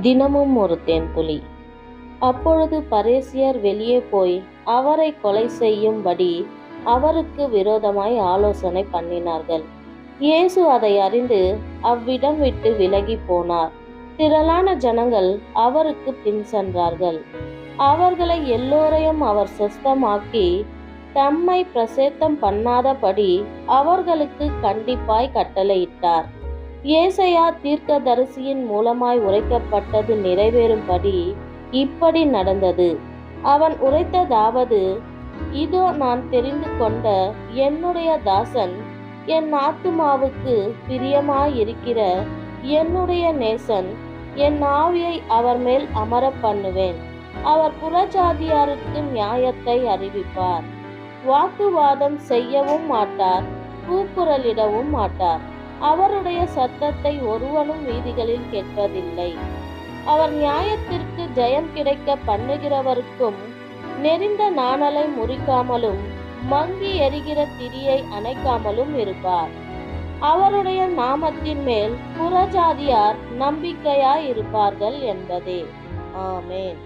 தினமும் ஒரு தேன்துளி. அப்பொழுது பரிசேயர் வெளியே போய் அவரை கொலை செய்யும்படி அவருக்கு விரோதமாய் ஆலோசனை பண்ணினார்கள். இயேசு அதை அறிந்து அவ்விடம் விட்டு விலகி போனார். திரளான ஜனங்கள் அவருக்கு பின் சென்றார்கள். அவர்களை எல்லோரையும் அவர் சொஸ்தமாக்கி தம்மை பிரசித்தம் பண்ணாதபடி அவர்களுக்கு கண்டிப்பாய் கட்டளையிட்டார். ஏசாயா தீர்க்கதரிசியின் மூலமாய் உரைக்கப்பட்டது நிறைவேறும்படி இப்படி நடந்தது. அவன் உரைத்ததாவது, இதோ நான் தெரிந்து கொண்ட என்னுடைய தாசன், என் ஆத்துமாவுக்கு பிரியமாயிருக்கிற என்னுடைய நேசன், என் ஆவியை அவர் மேல் அமர பண்ணுவேன். அவர் புறஜாதியாருக்கு நியாயத்தை அறிவிப்பார். வாக்குவாதம் செய்யவும் மாட்டார், கூக்குரலிடவும் மாட்டார். அவருடைய சத்தத்தை ஒருவனும் வீதிகளில் கேட்பதில்லை. அவர் நியாயத்திற்கு ஜெயம் கிடைக்க பண்ணுகிறவருக்கும் நெறிந்த நாணலை முறிக்காமலும் மங்கி எரிகிற திரியை அணைக்காமலும் இருப்பார். அவருடைய நாமத்தின் மேல் புறஜாதியார் நம்பிக்கையாயிருப்பார்கள் என்பதே. ஆமென்.